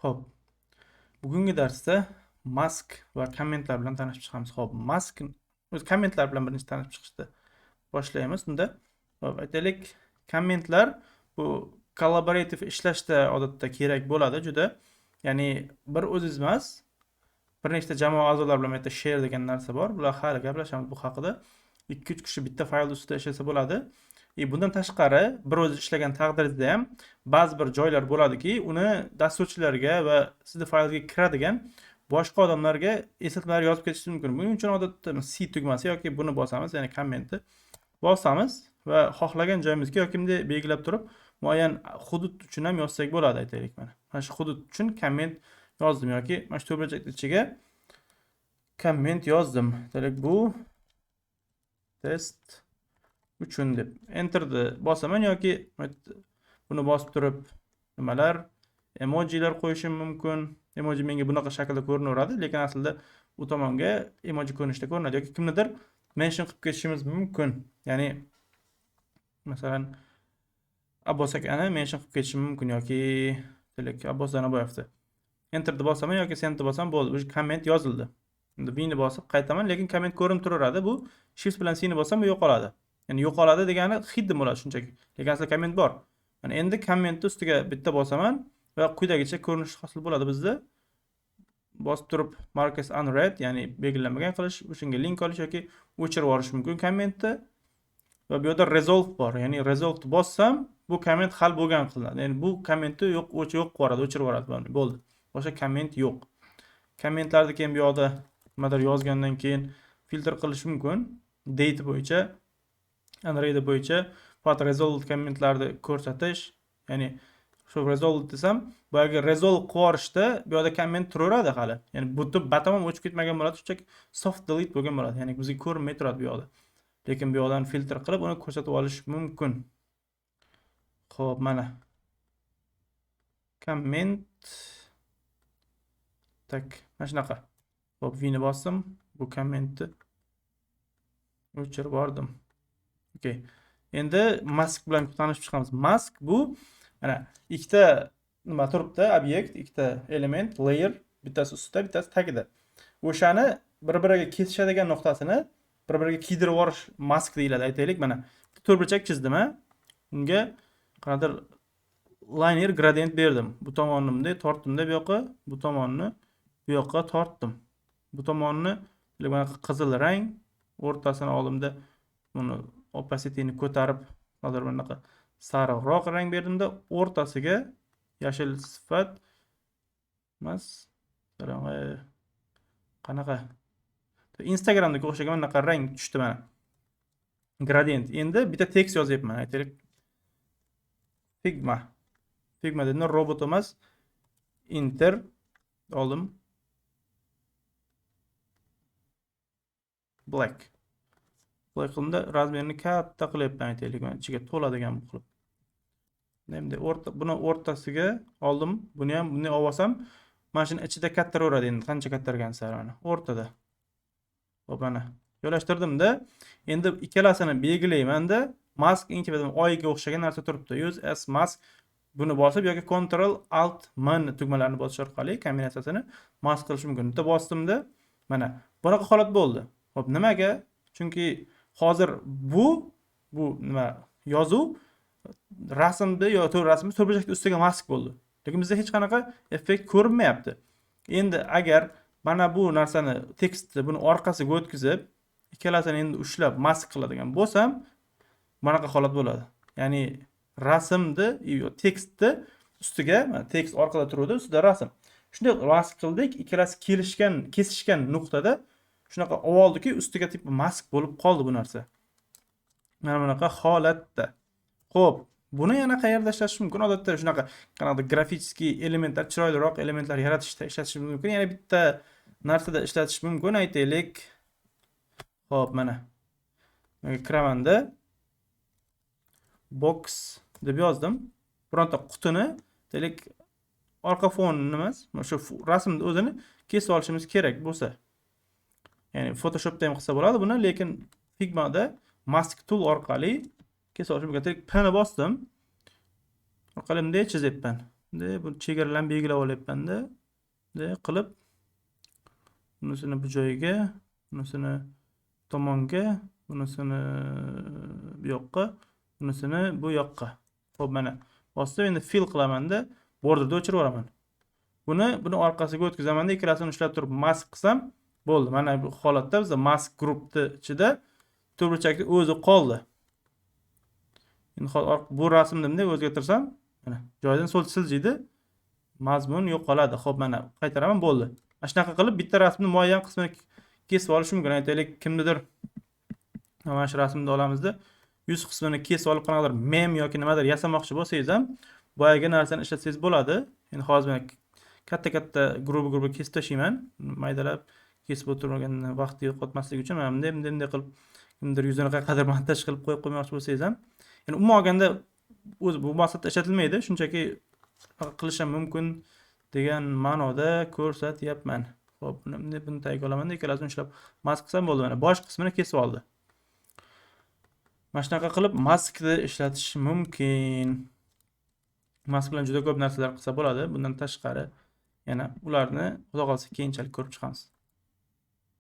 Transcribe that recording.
Xo'p, bugungi darsda mask va kommentlar bilan tanishib chiqamiz. Xo'p, mask o'z kommentlar bilan birinchi tanishib chiqishda boshlaymiz. Unda xo'p, aytaylik, kommentlar bu kollaborativ ishlashda odatda kerak bo'ladi juda. Ya'ni bir o'zingiz emas, bir nechta jamoa a'zolari bilan bitta share degan narsa bor. Bular hali gaplashamiz bu haqida. 2-3 kishi bitta fayl ustida ishlasa bo'ladi. Bundan tashqari bir o'zi ishlagan taqdirda ham ba'zi bir joylar bo'ladiki, uni dasturchilarga va sizni faylga kiradigan boshqa odamlarga eslatmalar yozib ketishi mumkin. Buning uchun odatda C tugmasi yoki buni bosamiz, ya'ni kommentni bosamiz va xohlagan joyimizga yoki bunday belgilab turib, muayyan hudud uchun ham yozsak bo'ladi, aytaylik mana. Mana shu hudud uchun komment yozdim yoki mana shu to'rtburchak ichiga komment yozdim. Aytaylik, bu test uchun deb enterni bosaman yoki buni bosib turib nimalar emojilar qo'yishim mumkin. Emoji menga bunaqa shaklda ko'rinaveradi, lekin aslida u tomonga emoji ko'rinishda ko'rinadi yoki kimnidir mention qilib ketishimiz mumkin. Ya'ni masalan Abbos akani mention qilib ketishim mumkin yoki Abbos Zanaboyevni. Enterni bosaman yoki sendni bosaman, bo'ldi. Bu komment yozildi. Endi V'ni bosib qaytaman, lekin komment ko'rinib turaveradi. Bu shift bilan C'ni bosam bu yo'qoladi. Ya'ni yo'qoladi degani hidden bo'ladi shunchaki. Lekin aslida komment bor. Mana endi kommentni ustiga bitta bosaman va quyidagicha ko'rinish hosil bo'ladi bizda. Bosib turib mark as unread, ya'ni belgilanmagan qilish, o'shanga link olish yoki o'chirib yuborish mumkin kommentni. Va bu yerda resolve bor. Ya'ni resolve bossam bu komment hal bo'lgan qilinadi. Ya'ni bu kommentni yo'q qo'yadi, o'chirib yuboradi. Bo'ldi. Boshqa komment yo'q. Kommentlarni keyin bu yoqda nimadir yozgandan keyin filtr qilish mumkin. Date bo'yicha, unread bo'yicha faqat resolved kommentlarni ko'rsatish. Ya'ni shu resolved desam, boyagi resolve qilib yuborishda bu yoqda komment turaveradi hali. Ya'ni butun batamom o'chib ketmagan bo'ladi, shunchaki soft delete bo'lgan bo'ladi. Ya'ni bizga ko'rinmay turadi bu yoqda. Lekin bu yoqdan filtr qilib uni ko'rsatib olish mumkin. Xo'p, mana komment mana shunaqa. Xo'p, V'ni bosdim. Bu kommentni o'chirib yubordim. Okay. Endi mask bilan tanishib chiqamiz. Mask bu mana ikkita nima turibdi, obyekt, ikkita element, layer, bittasi ustida, bittasi tagida. O'shani bir-biriga kesishadigan nuqtasini bir-biriga kiydirib yuborish mask deyiladi, aytaylik. Mana to'rtburchak chizdim, unga qanaqadir liner gradient berdim. Bu tomonni bunday tortdim-da bu yoqqa, bu tomonni bu yoqqa tortdim. Bu tomonni mana qizil rang, o'rtasini oldimda buni opacityni ko'tarib, hozir bunaqa sariqroq rang berdimda, o'rtasiga yashil sifat emas, qanaqa Instagramdagi o'xshagan bunaqa rang tushdi mana. Gradient. Endi bitta tekst yozyapman, aytaylik. Figma dedim, robot emas. Enter oldim. Black qildim, razmerini katta qilyapman, aytaylik, mana ichiga to'ladigan qilib. Endi buni o'rtasiga oldim. Buni ham bunday olsam, mana shuni ichida kattaraveradi endi, qancha kattargan sari mana o'rtada. Xo'p, mana joylashtirdim-da. Endi ikkalasini belgilayman-da. Mask inkibidim oyga o'xshagan narsa turibdi. Use as mask. Buni bosib yoki Ctrl Alt M tugmalarini bosish orqali kombinatsiyasini mask qilish mumkin. Bitta bosdim-da. Mana bunaqa holat bo'ldi. Xo'p, nimaga? Chunki hozir bu nima yozuv rasmda yoki rasmni to'rtburchakning ustiga mask bo'ldi. Lekin bizda hech qanaqa effekt ko'rinmayapti. Endi agar mana bu narsani tekstni buni orqasiga o'tkazib, ikkalasini endi ushlab mask qiladigan bo'lsam, bunaqa holat bo'ladi. Ya'ni rasmni tekstni ustiga, mana tekst orqada turadi, ustida rasm. Shunday mask qildik, ikkalasi kesishgan nuqtada shunaqa oldiki, ustiga tip mask bo'lib qoldi bu narsa. Mana bunaqa holatda. Xo'p, buni yana qayerda ishlatish mumkin? Odatda shunaqa qanaqadir grafik elementlar, chiroyliroq elementlar yaratishda ishlatish mumkin. Yana bitta narsada ishlatish mumkin, aytaylik. Xo'p, mana ekramanda box deb yozdim. Bironta qutini, aytaylik, orqa fonini emas, shu rasmni o'zini kesib olishimiz kerak bo'lsa. Ya'ni Photoshopda ham qilsa bo'ladi buni, lekin Figmada mask tool orqali kesib olish mumkin. P'ni bosdim. Orqali bunday chizyapman. Bu chegaralarni belgilab olyapman-da. Qilib bunisini bu joyiga, bunisini tomonga, bunisini bu yoqqa, bunisini bu yoqqa. Xo'p, mana bosib endi fill qilaman-da, borderni o'chirib yuboraman. Buni orqasiga o'tkazamanda ikkalasini ushlab turib mask qilsam bo'ldi. Mana bu holatda bizda mask guruhni ichida turburchakni o'zi qoldi. Endi bu rasmni bunday o'zgartirsam, mana joyidan siljiydi. Mazmun yo'qoladi. Xo'p, mana qaytaraman, bo'ldi. Mana shunaqa qilib bitta rasmni muayyan qismini kesib olish mumkin. Aytaylik, kimnidir mana shu rasmni olamizda yuz qismini kesib olib qanaqadir mem yoki nimadir yasamoqchi bo'lsangiz ham boyagi narsani ishlatsangiz bo'ladi. Endi hozir men katta grup kesib tashlayman. Maydalab kesib o'tirmagandan vaqt yo'qotmaslik uchun mana bunday qilib kimdir yuzini qayerqadir montaj qilib qo'yib qo'ymoqchi bo'lsangiz ham, ya'ni umuman olganda o'zi bu maqsadda ishlatilmaydi, shunchaki qilish ham mumkin degan ma'noda ko'rsatyapman. Xo'p, buni tag olaman, ikkalasini ushlab mask qilsam bo'ldi. Mana bosh qismini kesib oldi. Mana shunaqa qilib maskni ishlatish mumkin. Mask bilan juda ko'p narsalar qilsa bo'ladi. Bundan tashqari yana ularni xudo qolsa keyinchalik ko'rib chiqamiz.